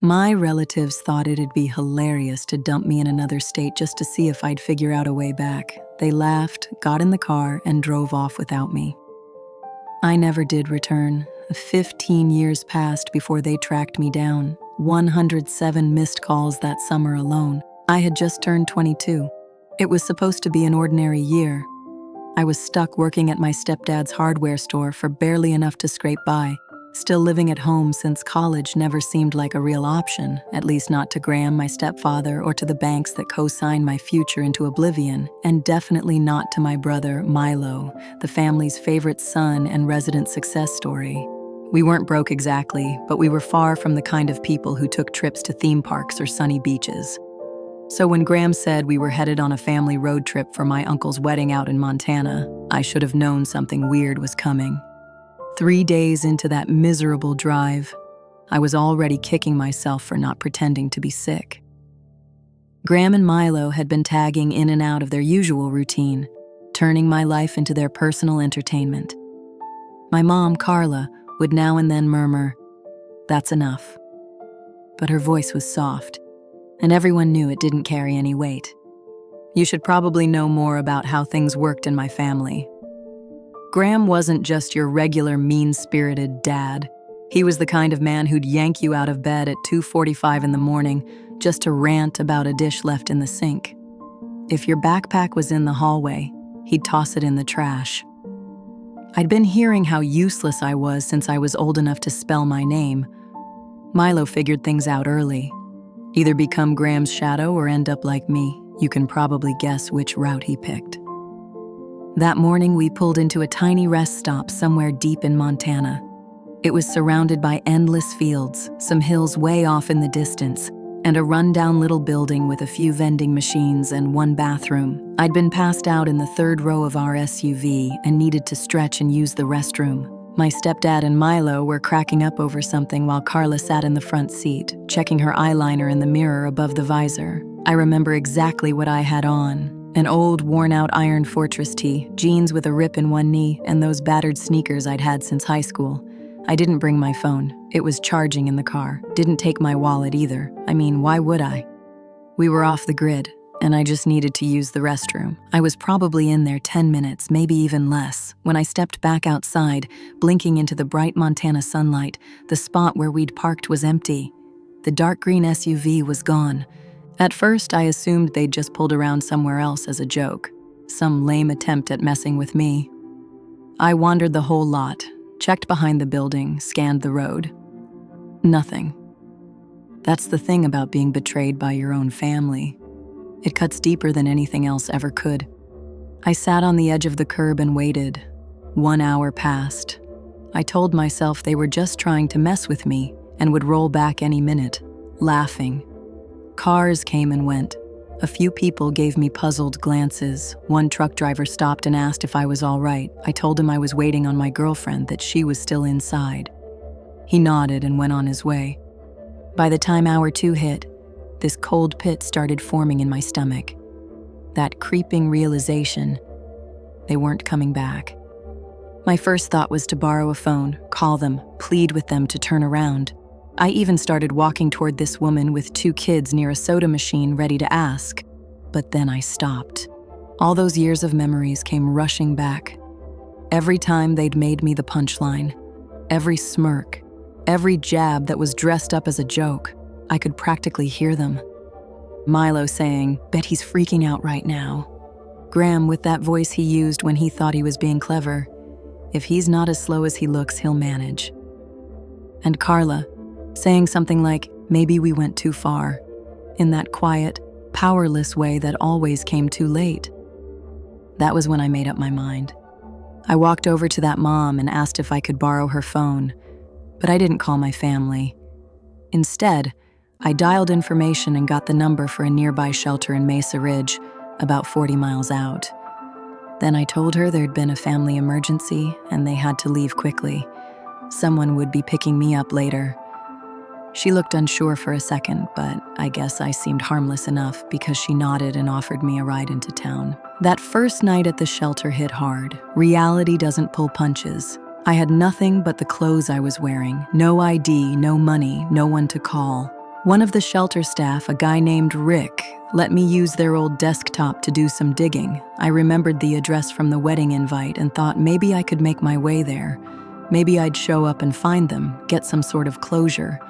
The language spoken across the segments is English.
My relatives thought it'd be hilarious to dump me in another state just to see if I'd figure out a way back. They laughed, got in the car, and drove off without me. I never did return. 15 years passed before they tracked me down. 107 missed calls that summer alone. I had just turned 22. It was supposed to be an ordinary year. I was stuck working at my stepdad's hardware store for barely enough to scrape by, still living at home since college never seemed like a real option, at least not to Graham, my stepfather, or to the banks that co-signed my future into oblivion, and definitely not to my brother, Milo, the family's favorite son and resident success story. We weren't broke exactly, but we were far from the kind of people who took trips to theme parks or sunny beaches. So when Graham said we were headed on a family road trip for my uncle's wedding out in Montana, I should have known something weird was coming. 3 days into that miserable drive, I was already kicking myself for not pretending to be sick. Graham and Milo had been tagging in and out of their usual routine, turning my life into their personal entertainment. My mom, Carla, would now and then murmur, "That's enough." But her voice was soft, and everyone knew it didn't carry any weight. You should probably know more about how things worked in my family. Graham wasn't just your regular mean-spirited dad. He was the kind of man who'd yank you out of bed at 2:45 in the morning just to rant about a dish left in the sink. If your backpack was in the hallway, he'd toss it in the trash. I'd been hearing how useless I was since I was old enough to spell my name. Milo figured things out early. Either become Graham's shadow or end up like me. You can probably guess which route he picked. That morning, we pulled into a tiny rest stop somewhere deep in Montana. It was surrounded by endless fields, some hills way off in the distance, and a rundown little building with a few vending machines and one bathroom. I'd been passed out in the third row of our SUV and needed to stretch and use the restroom. My stepdad and Milo were cracking up over something while Carla sat in the front seat, checking her eyeliner in the mirror above the visor. I remember exactly what I had on. An old, worn-out Iron Fortress tee, jeans with a rip in one knee, and those battered sneakers I'd had since high school. I didn't bring my phone. It was charging in the car. Didn't take my wallet either. I mean, why would I? We were off the grid, and I just needed to use the restroom. I was probably in there 10 minutes, maybe even less. When I stepped back outside, blinking into the bright Montana sunlight, the spot where we'd parked was empty. The dark green SUV was gone. At first, I assumed they'd just pulled around somewhere else as a joke, some lame attempt at messing with me. I wandered the whole lot, checked behind the building, scanned the road. Nothing. That's the thing about being betrayed by your own family. It cuts deeper than anything else ever could. I sat on the edge of the curb and waited. 1 hour passed. I told myself they were just trying to mess with me and would roll back any minute, laughing. Cars came and went. A few people gave me puzzled glances. One truck driver stopped and asked if I was all right. I told him I was waiting on my girlfriend, that she was still inside. He nodded and went on his way. By the time hour 2 hit, this cold pit started forming in my stomach. That creeping realization, they weren't coming back. My first thought was to borrow a phone, call them, plead with them to turn around. I even started walking toward this woman with 2 kids near a soda machine ready to ask. But then I stopped. All those years of memories came rushing back. Every time they'd made me the punchline, every smirk, every jab that was dressed up as a joke, I could practically hear them. Milo saying, "Bet he's freaking out right now." Graham with that voice he used when he thought he was being clever. "If he's not as slow as he looks, he'll manage." And Carla, saying something like, "Maybe we went too far," in that quiet, powerless way that always came too late. That was when I made up my mind. I walked over to that mom and asked if I could borrow her phone, but I didn't call my family. Instead, I dialed information and got the number for a nearby shelter in Mesa Ridge, about 40 miles out. Then I told her there'd been a family emergency and they had to leave quickly. Someone would be picking me up later. She looked unsure for a second, but I guess I seemed harmless enough because she nodded and offered me a ride into town. That first night at the shelter hit hard. Reality doesn't pull punches. I had nothing but the clothes I was wearing. No ID, no money, no one to call. One of the shelter staff, a guy named Rick, let me use their old desktop to do some digging. I remembered the address from the wedding invite and thought maybe I could make my way there. Maybe I'd show up and find them, get some sort of closure.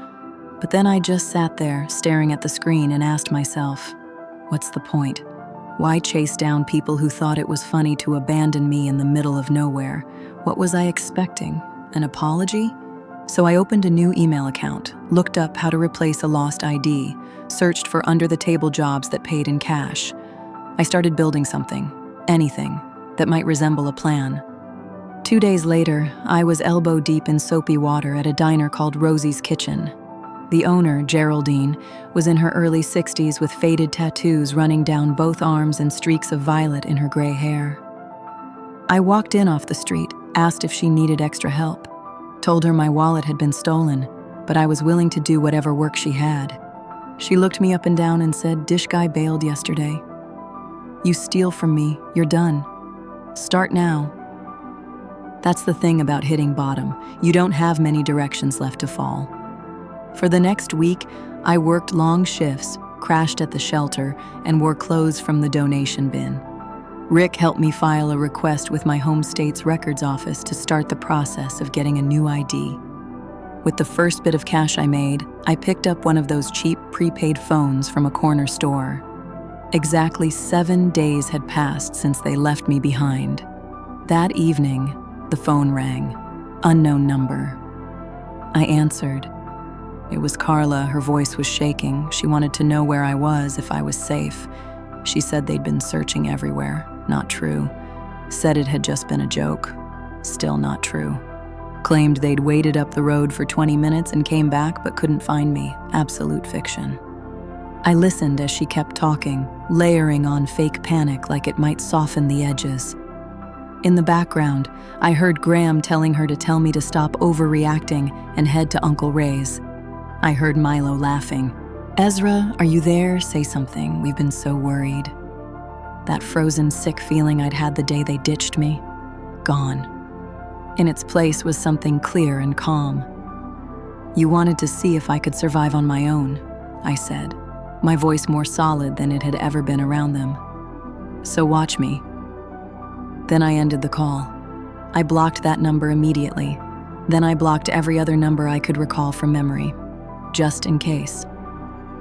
But then I just sat there, staring at the screen, and asked myself, what's the point? Why chase down people who thought it was funny to abandon me in the middle of nowhere? What was I expecting? An apology? So I opened a new email account, looked up how to replace a lost ID, searched for under-the-table jobs that paid in cash. I started building something, anything, that might resemble a plan. 2 days later, I was elbow-deep in soapy water at a diner called Rosie's Kitchen. The owner, Geraldine, was in her early 60s with faded tattoos running down both arms and streaks of violet in her gray hair. I walked in off the street, asked if she needed extra help. Told her my wallet had been stolen, but I was willing to do whatever work she had. She looked me up and down and said, "Dish guy bailed yesterday. You steal from me, you're done. Start now." That's the thing about hitting bottom. You don't have many directions left to fall. For the next week, I worked long shifts, crashed at the shelter, and wore clothes from the donation bin. Rick helped me file a request with my home state's records office to start the process of getting a new ID. With the first bit of cash I made, I picked up one of those cheap prepaid phones from a corner store. Exactly 7 days had passed since they left me behind. That evening, the phone rang. Unknown number. I answered. It was Carla. Her voice was shaking. She wanted to know where I was, if I was safe. She said they'd been searching everywhere. Not true. Said it had just been a joke. Still not true. Claimed they'd waited up the road for 20 minutes and came back but couldn't find me. Absolute fiction. I listened as she kept talking, layering on fake panic like it might soften the edges. In the background, I heard Graham telling her to tell me to stop overreacting and head to Uncle Ray's. I heard Milo laughing. "Ezra, are you there? Say something. We've been so worried." That frozen, sick feeling I'd had the day they ditched me, gone. In its place was something clear and calm. "You wanted to see if I could survive on my own," I said, my voice more solid than it had ever been around them. "So watch me." Then I ended the call. I blocked that number immediately. Then I blocked every other number I could recall from memory, just in case.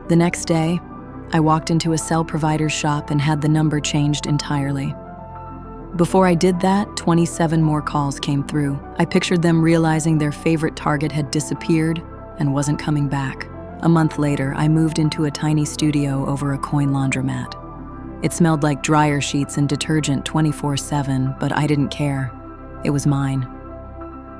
The next day, I walked into a cell provider's shop and had the number changed entirely. Before I did that, 27 more calls came through. I pictured them realizing their favorite target had disappeared and wasn't coming back. A month later, I moved into a tiny studio over a coin laundromat. It smelled like dryer sheets and detergent 24/7, but I didn't care. It was mine.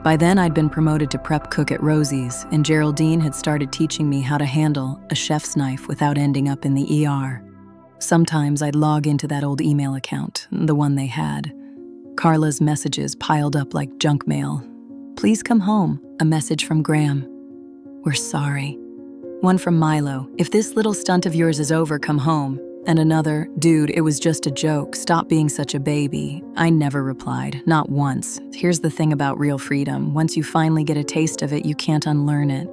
By then, I'd been promoted to prep cook at Rosie's, and Geraldine had started teaching me how to handle a chef's knife without ending up in the ER. Sometimes I'd log into that old email account, the one they had. Carla's messages piled up like junk mail. "Please come home," a message from Graham. "We're sorry." One from Milo, "If this little stunt of yours is over, come home." And another, "Dude, it was just a joke. Stop being such a baby." I never replied, not once. Here's the thing about real freedom. Once you finally get a taste of it, you can't unlearn it.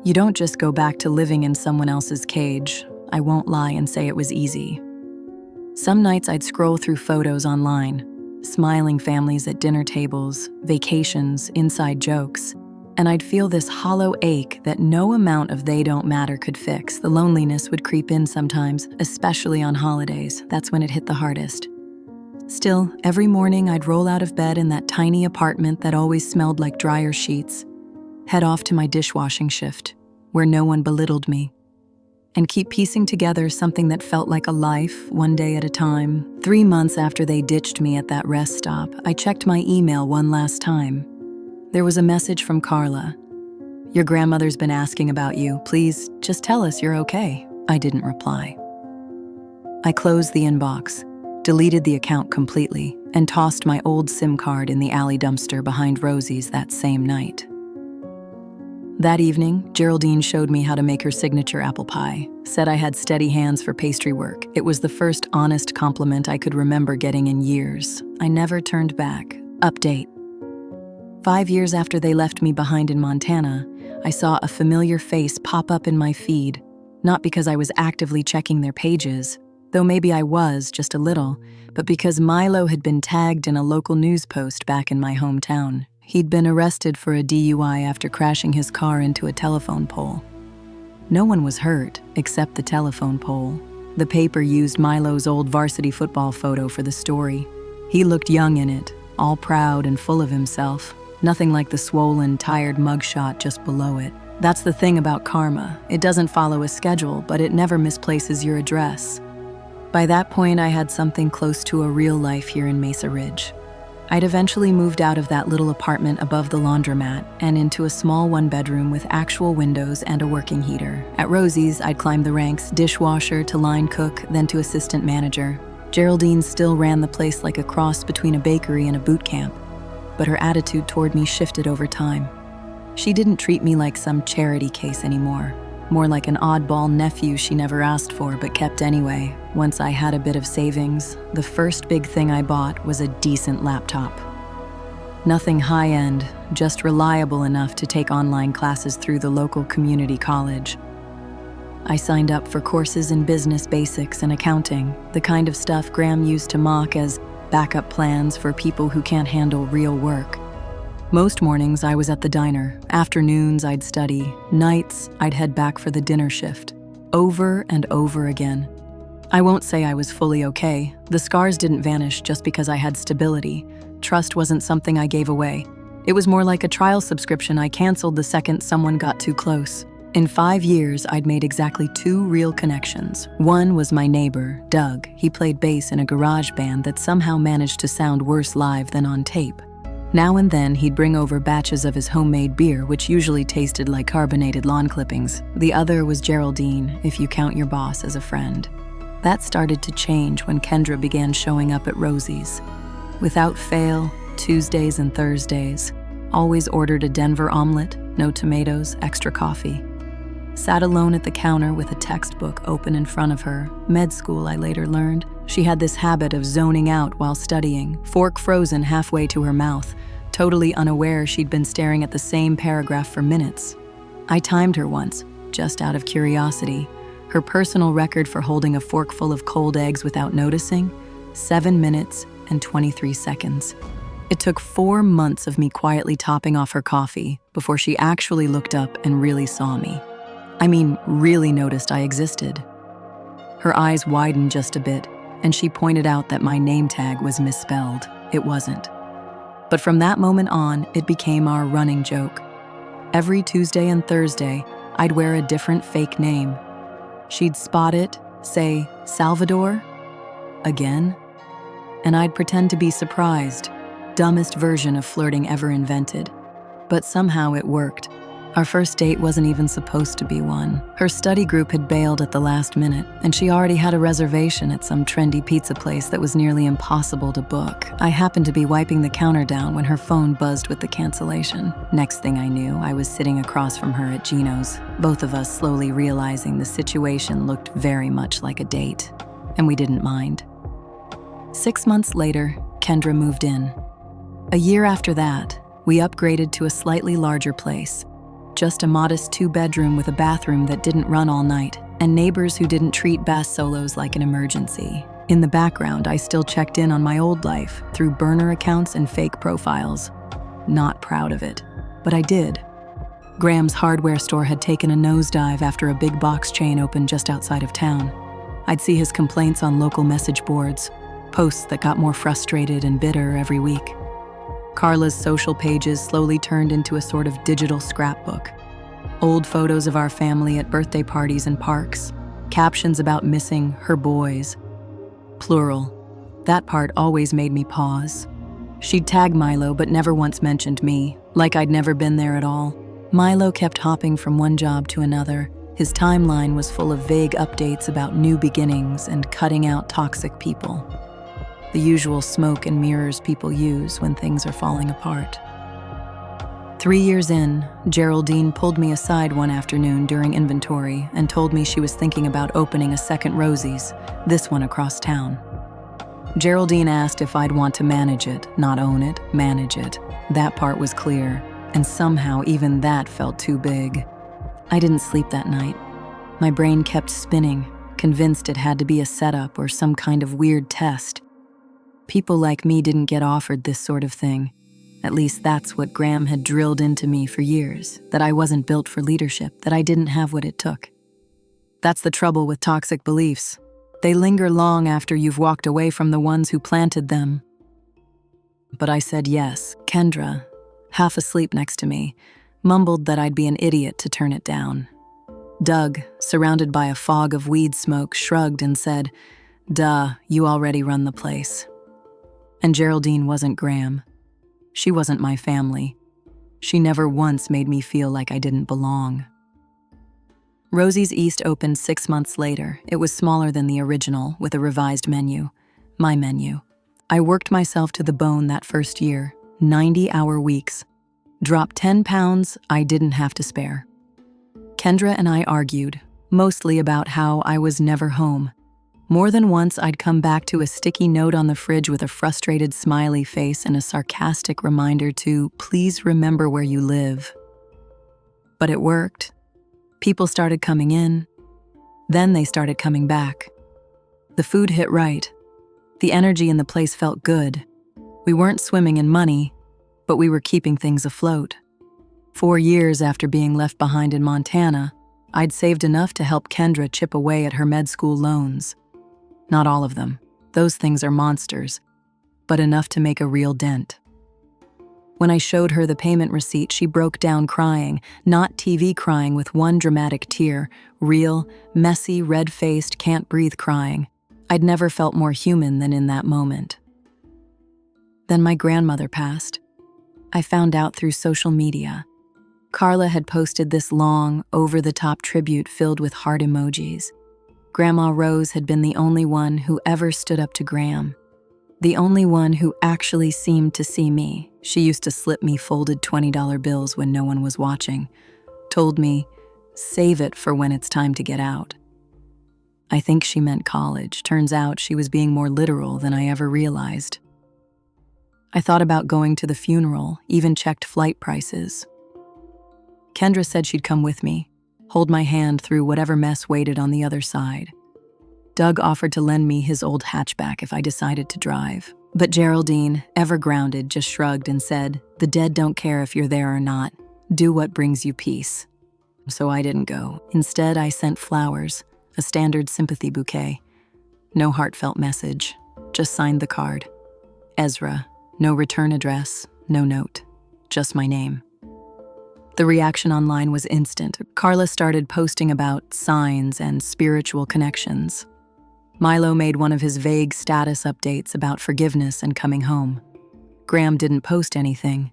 You don't just go back to living in someone else's cage. I won't lie and say it was easy. Some nights I'd scroll through photos online, smiling families at dinner tables, vacations, inside jokes, and I'd feel this hollow ache that no amount of "they don't matter" could fix. The loneliness would creep in sometimes, especially on holidays. That's when it hit the hardest. Still, every morning I'd roll out of bed in that tiny apartment that always smelled like dryer sheets, head off to my dishwashing shift, where no one belittled me, and keep piecing together something that felt like a life, one day at a time. 3 months after they ditched me at that rest stop, I checked my email one last time. There was a message from Carla. "Your grandmother's been asking about you. Please, just tell us you're okay." I didn't reply. I closed the inbox, deleted the account completely, and tossed my old SIM card in the alley dumpster behind Rosie's that same night. That evening, Geraldine showed me how to make her signature apple pie, said I had steady hands for pastry work. It was the first honest compliment I could remember getting in years. I never turned back. Update. 5 years after they left me behind in Montana, I saw a familiar face pop up in my feed, Not because I was actively checking their pages, though maybe I was, just a little, but because Milo had been tagged in a local news post back in my hometown. He'd been arrested for a DUI after crashing his car into a telephone pole. No one was hurt, except the telephone pole. The paper used Milo's old varsity football photo for the story. He looked young in it, all proud and full of himself. Nothing like the swollen, tired mugshot just below it. That's the thing about karma. It doesn't follow a schedule, but it never misplaces your address. By that point, I had something close to a real life here in Mesa Ridge. I'd eventually moved out of that little apartment above the laundromat and into a small one-bedroom with actual windows and a working heater. At Rosie's, I'd climbed the ranks, dishwasher to line cook, then to assistant manager. Geraldine still ran the place like a cross between a bakery and a boot camp, but her attitude toward me shifted over time. She didn't treat me like some charity case anymore, more like an oddball nephew she never asked for but kept anyway. Once I had a bit of savings, the first big thing I bought was a decent laptop. Nothing high-end, just reliable enough to take online classes through the local community college. I signed up for courses in business basics and accounting, the kind of stuff Graham used to mock as backup plans for people who can't handle real work. Most mornings I was at the diner. Afternoons I'd study. Nights I'd head back for the dinner shift. Over and over again. I won't say I was fully okay. The scars didn't vanish just because I had stability. Trust wasn't something I gave away. It was more like a trial subscription I canceled the second someone got too close. In 5 years, I'd made exactly 2 real connections. One was my neighbor, Doug. He played bass in a garage band that somehow managed to sound worse live than on tape. Now and then, he'd bring over batches of his homemade beer, which usually tasted like carbonated lawn clippings. The other was Geraldine, if you count your boss as a friend. That started to change when Kendra began showing up at Rosie's. Without fail, Tuesdays and Thursdays. Always ordered a Denver omelet, no tomatoes, extra coffee. Sat alone at the counter with a textbook open in front of her. Med school, I later learned. She had this habit of zoning out while studying, fork frozen halfway to her mouth, totally unaware she'd been staring at the same paragraph for minutes. I timed her once, just out of curiosity. Her personal record for holding a fork full of cold eggs without noticing, 7 minutes and 23 seconds. It took 4 months of me quietly topping off her coffee before she actually looked up and really saw me. I mean, really noticed I existed. Her eyes widened just a bit, and she pointed out that my name tag was misspelled. It wasn't. But from that moment on, it became our running joke. Every Tuesday and Thursday, I'd wear a different fake name. She'd spot it, say, Salvador? Again? And I'd pretend to be surprised. Dumbest version of flirting ever invented. But somehow it worked. Our first date wasn't even supposed to be one. Her study group had bailed at the last minute, and she already had a reservation at some trendy pizza place that was nearly impossible to book. I happened to be wiping the counter down when her phone buzzed with the cancellation. Next thing I knew, I was sitting across from her at Gino's, both of us slowly realizing the situation looked very much like a date, and we didn't mind. 6 months later, Kendra moved in. A year after that, we upgraded to a slightly larger place. Just a modest 2-bedroom with a bathroom that didn't run all night, and neighbors who didn't treat bass solos like an emergency. In the background, I still checked in on my old life through burner accounts and fake profiles. Not proud of it, but I did. Graham's hardware store had taken a nosedive after a big box chain opened just outside of town. I'd see his complaints on local message boards, posts that got more frustrated and bitter every week. Carla's social pages slowly turned into a sort of digital scrapbook. Old photos of our family at birthday parties and parks. Captions about missing her boys. Plural. That part always made me pause. She'd tag Milo but never once mentioned me, like I'd never been there at all. Milo kept hopping from one job to another. His timeline was full of vague updates about new beginnings and cutting out toxic people. The usual smoke and mirrors people use when things are falling apart. 3 years in, Geraldine pulled me aside one afternoon during inventory and told me she was thinking about opening a second Rosie's, this one across town. Geraldine asked if I'd want to manage it, not own it, manage it. That part was clear, and somehow even that felt too big. I didn't sleep that night. My brain kept spinning, convinced it had to be a setup or some kind of weird test. People like me didn't get offered this sort of thing. At least that's what Graham had drilled into me for years, that I wasn't built for leadership, that I didn't have what it took. That's the trouble with toxic beliefs. They linger long after you've walked away from the ones who planted them. But I said yes. Kendra, half asleep next to me, mumbled that I'd be an idiot to turn it down. Doug, surrounded by a fog of weed smoke, shrugged and said, "Duh, you already run the place." And Geraldine wasn't Graham. She wasn't my family. She never once made me feel like I didn't belong. Rosie's East opened 6 months later. It was smaller than the original, with a revised menu. My menu. I worked myself to the bone that first year, 90-hour weeks. Dropped 10 pounds I didn't have to spare. Kendra and I argued, mostly about how I was never home. More than once, I'd come back to a sticky note on the fridge with a frustrated smiley face and a sarcastic reminder to please remember where you live. But it worked. People started coming in. Then they started coming back. The food hit right. The energy in the place felt good. We weren't swimming in money, but we were keeping things afloat. 4 years after being left behind in Montana, I'd saved enough to help Kendra chip away at her med school loans. Not all of them. Those things are monsters, but enough to make a real dent. When I showed her the payment receipt, she broke down crying, not TV crying with one dramatic tear, real, messy, red-faced, can't-breathe crying. I'd never felt more human than in that moment. Then my grandmother passed. I found out through social media. Carla had posted this long, over-the-top tribute filled with heart emojis. Grandma Rose had been the only one who ever stood up to Graham. The only one who actually seemed to see me. She used to slip me folded $20 bills when no one was watching. Told me, save it for when it's time to get out. I think she meant college. Turns out she was being more literal than I ever realized. I thought about going to the funeral, even checked flight prices. Kendra said she'd come with me, hold my hand through whatever mess waited on the other side. Doug offered to lend me his old hatchback if I decided to drive. But Geraldine, ever grounded, just shrugged and said, "The dead don't care if you're there or not. Do what brings you peace." So I didn't go. Instead, I sent flowers, a standard sympathy bouquet. No heartfelt message, just signed the card. Ezra, no return address, no note, just my name. The reaction online was instant. Carla started posting about signs and spiritual connections. Milo made one of his vague status updates about forgiveness and coming home. Graham didn't post anything,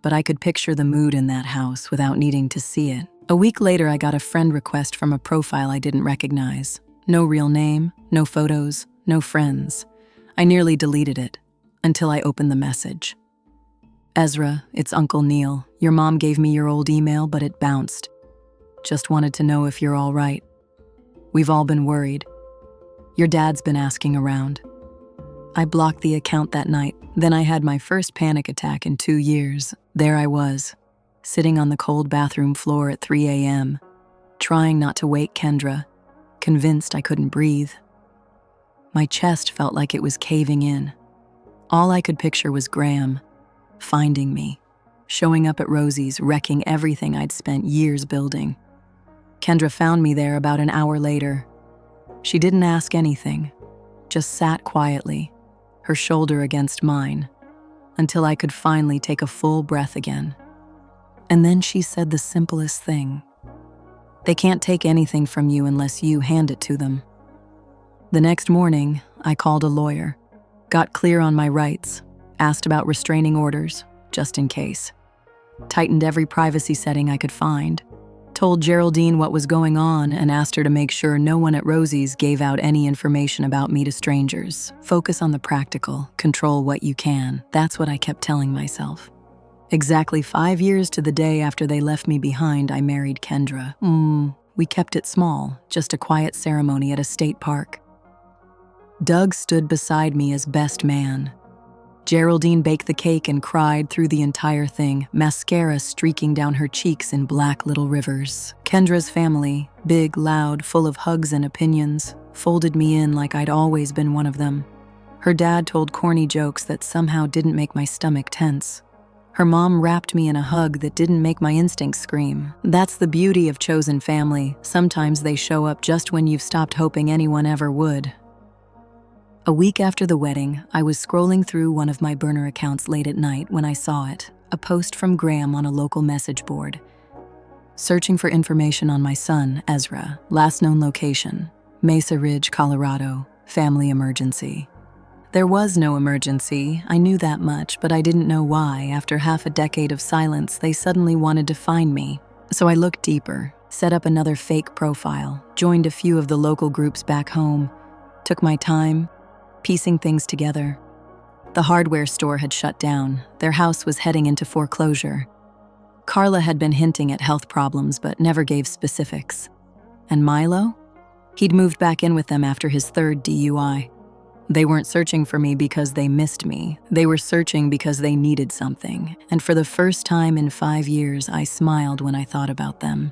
but I could picture the mood in that house without needing to see it. A week later, I got a friend request from a profile I didn't recognize. No real name, no photos, no friends. I nearly deleted it, until I opened the message. "Ezra, it's Uncle Neil. Your mom gave me your old email, but it bounced. Just wanted to know if you're all right. We've all been worried. Your dad's been asking around." I blocked the account that night. Then I had my first panic attack in 2 years. There I was, sitting on the cold bathroom floor at 3 a.m., trying not to wake Kendra, convinced I couldn't breathe. My chest felt like it was caving in. All I could picture was Graham, finding me, showing up at Rosie's, wrecking everything I'd spent years building. Kendra found me there about an hour later. She didn't ask anything, just sat quietly, her shoulder against mine, until I could finally take a full breath again. And then she said the simplest thing. "They can't take anything from you unless you hand it to them." The next morning, I called a lawyer, got clear on my rights, asked about restraining orders, just in case. Tightened every privacy setting I could find. Told Geraldine what was going on and asked her to make sure no one at Rosie's gave out any information about me to strangers. Focus on the practical, control what you can. That's what I kept telling myself. Exactly 5 years to the day after they left me behind, I married Kendra. We kept it small, just a quiet ceremony at a state park. Doug stood beside me as best man. Geraldine baked the cake and cried through the entire thing, mascara streaking down her cheeks in black little rivers. Kendra's family, big, loud, full of hugs and opinions, folded me in like I'd always been one of them. Her dad told corny jokes that somehow didn't make my stomach tense. Her mom wrapped me in a hug that didn't make my instincts scream. That's the beauty of chosen family. Sometimes they show up just when you've stopped hoping anyone ever would. A week after the wedding, I was scrolling through one of my burner accounts late at night when I saw it, a post from Graham on a local message board. Searching for information on my son, Ezra, last known location, Mesa Ridge, Colorado, family emergency. There was no emergency, I knew that much, but I didn't know why. After half a decade of silence, they suddenly wanted to find me. So I looked deeper, set up another fake profile, joined a few of the local groups back home, took my time, piecing things together. The hardware store had shut down. Their house was heading into foreclosure. Carla had been hinting at health problems but never gave specifics. And Milo? He'd moved back in with them after his third DUI. They weren't searching for me because they missed me. They were searching because they needed something. And for the first time in 5 years, I smiled when I thought about them.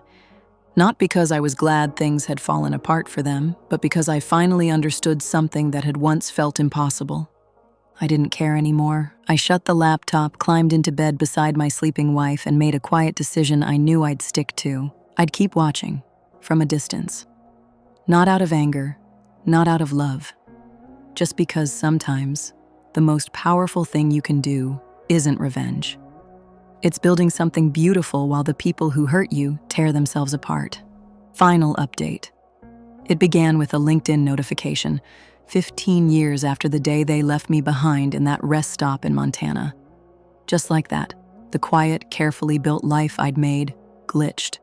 Not because I was glad things had fallen apart for them, but because I finally understood something that had once felt impossible. I didn't care anymore. I shut the laptop, climbed into bed beside my sleeping wife, and made a quiet decision I knew I'd stick to. I'd keep watching, from a distance. Not out of anger, not out of love. Just because sometimes the most powerful thing you can do isn't revenge. It's building something beautiful while the people who hurt you tear themselves apart. Final update. It began with a LinkedIn notification, 15 years after the day they left me behind in that rest stop in Montana. Just like that, the quiet, carefully built life I'd made glitched.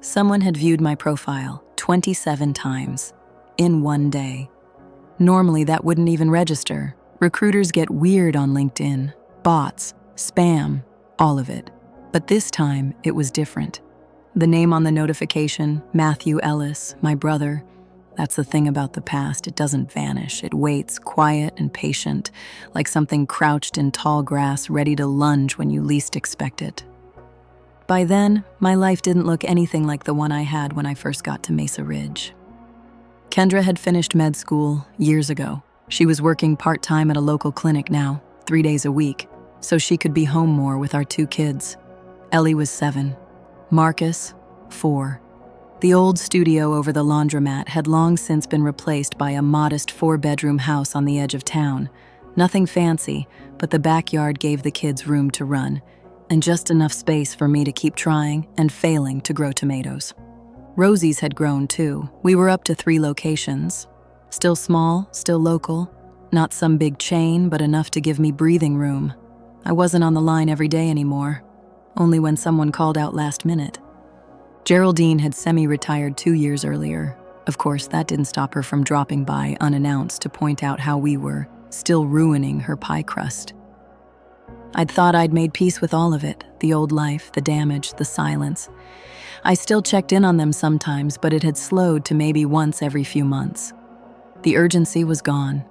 Someone had viewed my profile 27 times in one day. Normally, that wouldn't even register. Recruiters get weird on LinkedIn. Bots, spam, all of it. But this time, it was different. The name on the notification, Matthew Ellis, my brother. That's the thing about the past, it doesn't vanish. It waits, quiet and patient, like something crouched in tall grass ready to lunge when you least expect it. By then, my life didn't look anything like the one I had when I first got to Mesa Ridge. Kendra had finished med school years ago. She was working part-time at a local clinic now, 3 days a week, so she could be home more with our 2 kids. Ellie was 7, Marcus, 4. The old studio over the laundromat had long since been replaced by a modest 4-bedroom house on the edge of town. Nothing fancy, but the backyard gave the kids room to run, and just enough space for me to keep trying and failing to grow tomatoes. Rosie's had grown too. We were up to 3 locations. Still small, still local. Not some big chain, but enough to give me breathing room. I wasn't on the line every day anymore, only when someone called out last minute. Geraldine had semi-retired 2 years earlier. Of course, that didn't stop her from dropping by unannounced to point out how we were still ruining her pie crust. I'd thought I'd made peace with all of it, the old life, the damage, the silence. I still checked in on them sometimes, but it had slowed to maybe once every few months. The urgency was gone.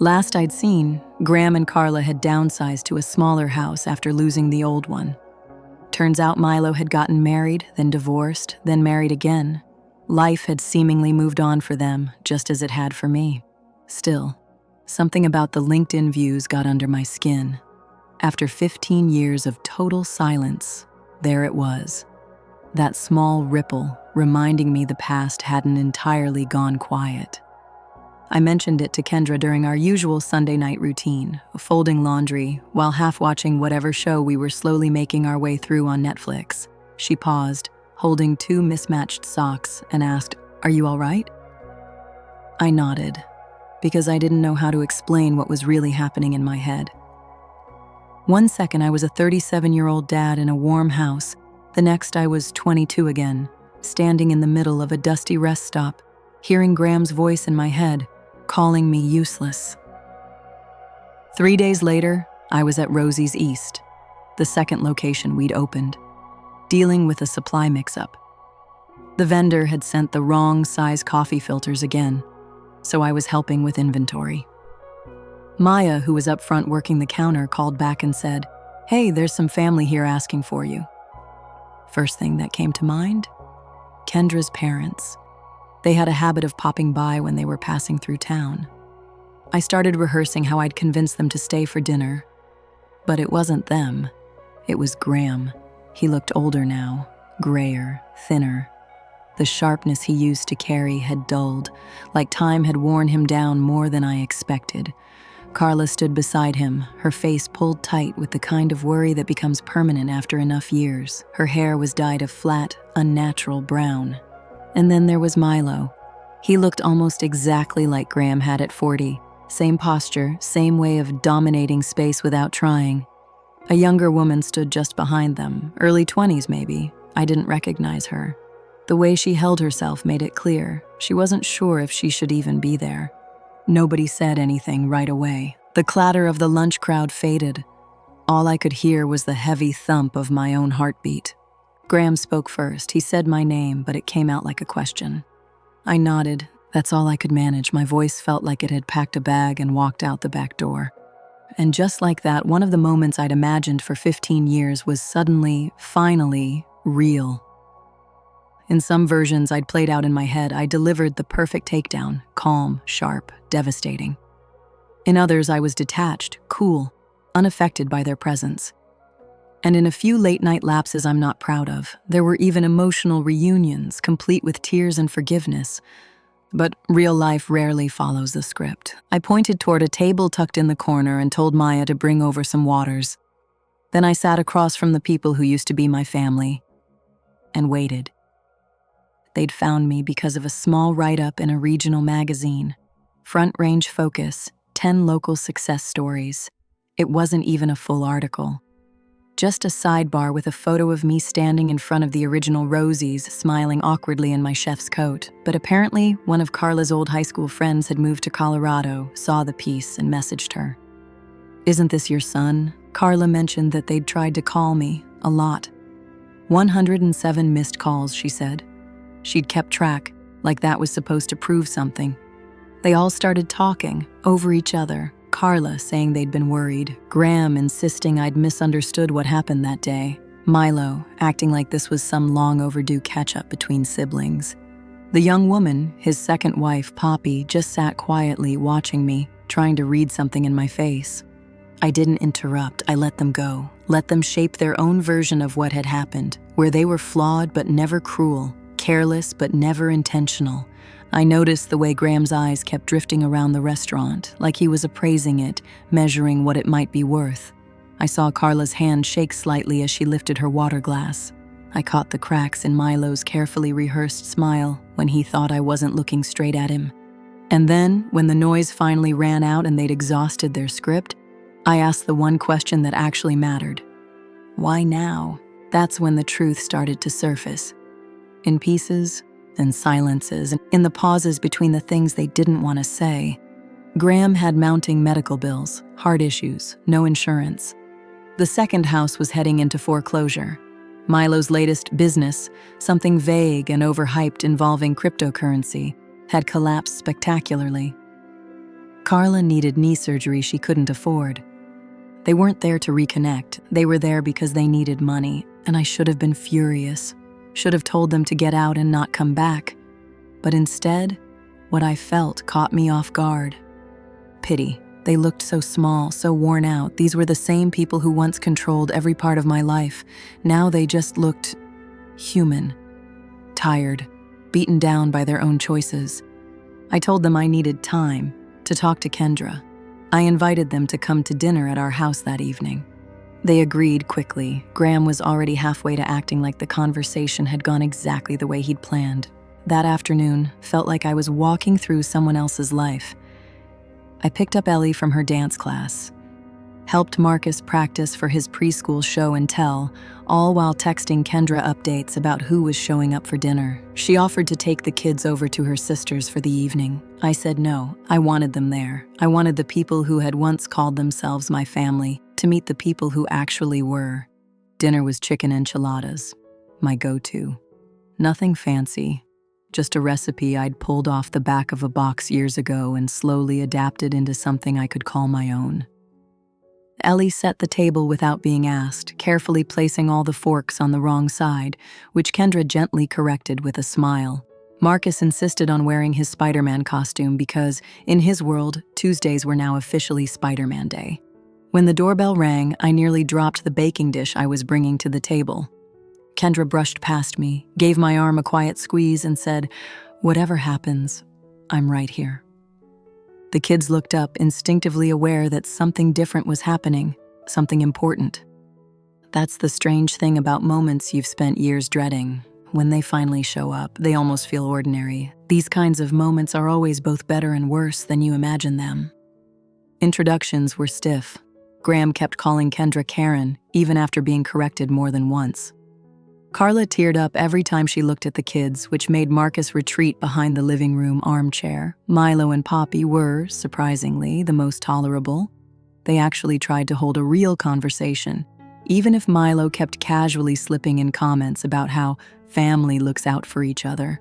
Last I'd seen, Graham and Carla had downsized to a smaller house after losing the old one. Turns out Milo had gotten married, then divorced, then married again. Life had seemingly moved on for them, just as it had for me. Still, something about the LinkedIn views got under my skin. After 15 years of total silence, there it was. That small ripple reminding me the past hadn't entirely gone quiet. I mentioned it to Kendra during our usual Sunday night routine, folding laundry, while half watching whatever show we were slowly making our way through on Netflix. She paused, holding 2 mismatched socks, and asked, "Are you all right?" I nodded, because I didn't know how to explain what was really happening in my head. One second I was a 37-year-old dad in a warm house. The next I was 22 again, standing in the middle of a dusty rest stop, hearing Graham's voice in my head, calling me useless. 3 days later, I was at Rosie's East, the second location we'd opened, dealing with a supply mix-up. The vendor had sent the wrong size coffee filters again, so I was helping with inventory. Maya, who was up front working the counter, called back and said, "Hey, there's some family here asking for you." First thing that came to mind? Kendra's parents. They had a habit of popping by when they were passing through town. I started rehearsing how I'd convince them to stay for dinner. But it wasn't them. It was Graham. He looked older now, grayer, thinner. The sharpness he used to carry had dulled, like time had worn him down more than I expected. Carla stood beside him, her face pulled tight with the kind of worry that becomes permanent after enough years. Her hair was dyed a flat, unnatural brown. And then there was Milo. He looked almost exactly like Graham had at 40. Same posture, same way of dominating space without trying. A younger woman stood just behind them, early 20s maybe. I didn't recognize her. The way she held herself made it clear she wasn't sure if she should even be there. Nobody said anything right away. The clatter of the lunch crowd faded. All I could hear was the heavy thump of my own heartbeat. Graham spoke first. He said my name, but it came out like a question. I nodded. That's all I could manage. My voice felt like it had packed a bag and walked out the back door. And just like that, one of the moments I'd imagined for 15 years was suddenly, finally, real. In some versions I'd played out in my head, I delivered the perfect takedown, calm, sharp, devastating. In others, I was detached, cool, unaffected by their presence. And in a few late-night lapses I'm not proud of, there were even emotional reunions, complete with tears and forgiveness. But real life rarely follows the script. I pointed toward a table tucked in the corner and told Maya to bring over some waters. Then I sat across from the people who used to be my family and waited. They'd found me because of a small write-up in a regional magazine. Front Range Focus, 10 local success stories. It wasn't even a full article. Just a sidebar with a photo of me standing in front of the original Rosie's, smiling awkwardly in my chef's coat. But apparently, one of Carla's old high school friends had moved to Colorado, saw the piece, and messaged her. "Isn't this your son?" Carla mentioned that they'd tried to call me, a lot. 107 missed calls, she said. She'd kept track, like that was supposed to prove something. They all started talking, over each other. Carla saying they'd been worried, Graham insisting I'd misunderstood what happened that day, Milo acting like this was some long overdue catch-up between siblings. The young woman, his second wife, Poppy, just sat quietly watching me, trying to read something in my face. I didn't interrupt, I let them go, let them shape their own version of what had happened, where they were flawed but never cruel, careless but never intentional. I noticed the way Graham's eyes kept drifting around the restaurant, like he was appraising it, measuring what it might be worth. I saw Carla's hand shake slightly as she lifted her water glass. I caught the cracks in Milo's carefully rehearsed smile when he thought I wasn't looking straight at him. And then, when the noise finally ran out and they'd exhausted their script, I asked the one question that actually mattered. Why now? That's when the truth started to surface. In pieces and silences, and in the pauses between the things they didn't want to say. Graham had mounting medical bills, heart issues, no insurance. The second house was heading into foreclosure. Milo's latest business, something vague and overhyped involving cryptocurrency, had collapsed spectacularly. Carla needed knee surgery she couldn't afford. They weren't there to reconnect. They were there because they needed money, and I should have been furious. Should have told them to get out and not come back. But instead, what I felt caught me off guard. Pity. They looked so small, so worn out. These were the same people who once controlled every part of my life. Now they just looked human, tired, beaten down by their own choices. I told them I needed time to talk to Kendra. I invited them to come to dinner at our house that evening. They agreed quickly. Graham was already halfway to acting like the conversation had gone exactly the way he'd planned. That afternoon felt like I was walking through someone else's life. I picked up Ellie from her dance class, helped Marcus practice for his preschool show and tell, all while texting Kendra updates about who was showing up for dinner. She offered to take the kids over to her sister's for the evening. I said no. I wanted them there. I wanted the people who had once called themselves my family to meet the people who actually were. Dinner was chicken enchiladas, my go-to. Nothing fancy, just a recipe I'd pulled off the back of a box years ago and slowly adapted into something I could call my own. Ellie set the table without being asked, carefully placing all the forks on the wrong side, which Kendra gently corrected with a smile. Marcus insisted on wearing his Spider-Man costume because, in his world, Tuesdays were now officially Spider-Man Day. When the doorbell rang, I nearly dropped the baking dish I was bringing to the table. Kendra brushed past me, gave my arm a quiet squeeze, and said, "Whatever happens, I'm right here." The kids looked up, instinctively aware that something different was happening, something important. That's the strange thing about moments you've spent years dreading. When they finally show up, they almost feel ordinary. These kinds of moments are always both better and worse than you imagine them. Introductions were stiff. Graham kept calling Kendra Karen, even after being corrected more than once. Carla teared up every time she looked at the kids, which made Marcus retreat behind the living room armchair. Milo and Poppy were, surprisingly, the most tolerable. They actually tried to hold a real conversation, even if Milo kept casually slipping in comments about how family looks out for each other.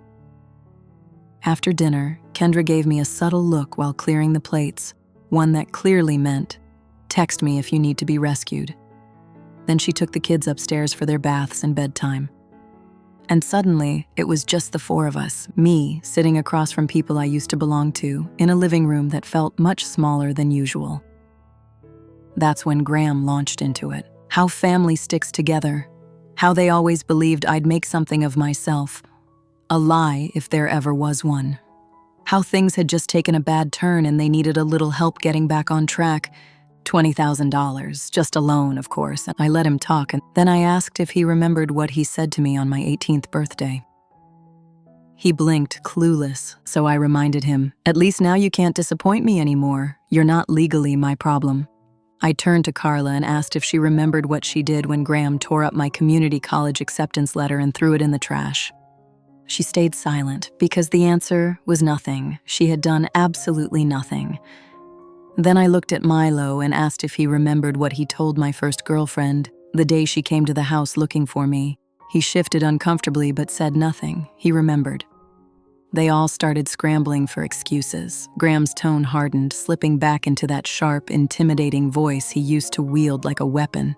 After dinner, Kendra gave me a subtle look while clearing the plates, one that clearly meant, "Text me if you need to be rescued." Then she took the kids upstairs for their baths and bedtime. And suddenly, it was just the four of us, me sitting across from people I used to belong to, in a living room that felt much smaller than usual. That's when Graham launched into it. How family sticks together. How they always believed I'd make something of myself. A lie if there ever was one. How things had just taken a bad turn and they needed a little help getting back on track. $20,000, just a loan, of course. I let him talk, and then I asked if he remembered what he said to me on my 18th birthday. He blinked, clueless, so I reminded him, "At least now you can't disappoint me anymore. You're not legally my problem." I turned to Carla and asked if she remembered what she did when Graham tore up my community college acceptance letter and threw it in the trash. She stayed silent because the answer was nothing. She had done absolutely nothing. Then I looked at Milo and asked if he remembered what he told my first girlfriend the day she came to the house looking for me. He shifted uncomfortably but said nothing. He remembered. They all started scrambling for excuses. Graham's tone hardened, slipping back into that sharp, intimidating voice he used to wield like a weapon.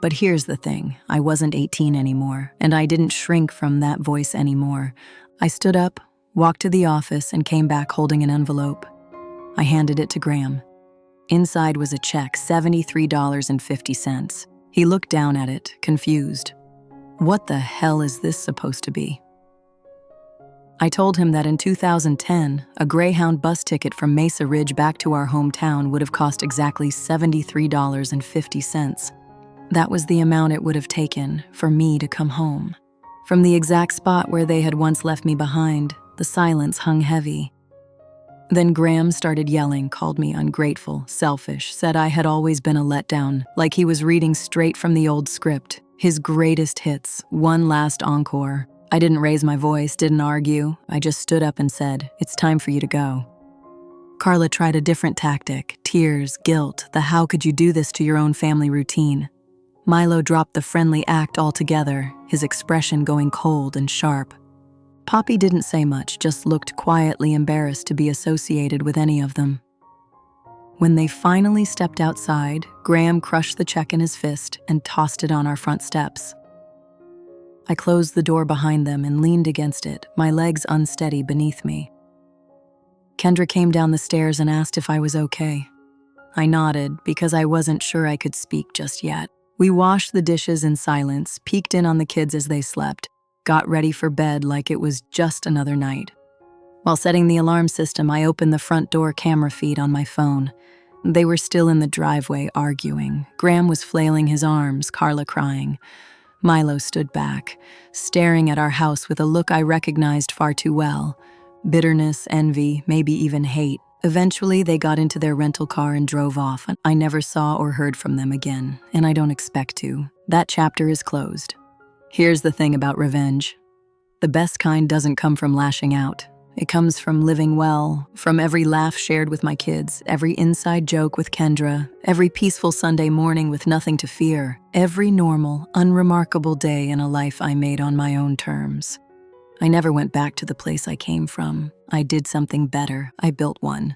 But here's the thing, I wasn't 18 anymore, and I didn't shrink from that voice anymore. I stood up, walked to the office, and came back holding an envelope. I handed it to Graham. Inside was a check, $73.50. He looked down at it, confused. What the hell is this supposed to be? I told him that in 2010, a Greyhound bus ticket from Mesa Ridge back to our hometown would have cost exactly $73.50. That was the amount it would have taken for me to come home. From the exact spot where they had once left me behind, the silence hung heavy. Then Graham started yelling, called me ungrateful, selfish, said I had always been a letdown, like he was reading straight from the old script, his greatest hits, one last encore. I didn't raise my voice, didn't argue. I just stood up and said, "It's time for you to go." Carla tried a different tactic, tears, guilt, the "how could you do this to your own family" routine. Milo dropped the friendly act altogether, his expression going cold and sharp. Poppy didn't say much, just looked quietly embarrassed to be associated with any of them. When they finally stepped outside, Graham crushed the check in his fist and tossed it on our front steps. I closed the door behind them and leaned against it, my legs unsteady beneath me. Kendra came down the stairs and asked if I was okay. I nodded because I wasn't sure I could speak just yet. We washed the dishes in silence, peeked in on the kids as they slept, got ready for bed like it was just another night. While setting the alarm system, I opened the front door camera feed on my phone. They were still in the driveway arguing. Graham was flailing his arms, Carla crying. Milo stood back, staring at our house with a look I recognized far too well. Bitterness, envy, maybe even hate. Eventually, they got into their rental car and drove off. I never saw or heard from them again, and I don't expect to. That chapter is closed. Here's the thing about revenge. The best kind doesn't come from lashing out. It comes from living well, from every laugh shared with my kids, every inside joke with Kendra, every peaceful Sunday morning with nothing to fear, every normal, unremarkable day in a life I made on my own terms. I never went back to the place I came from. I did something better. I built one.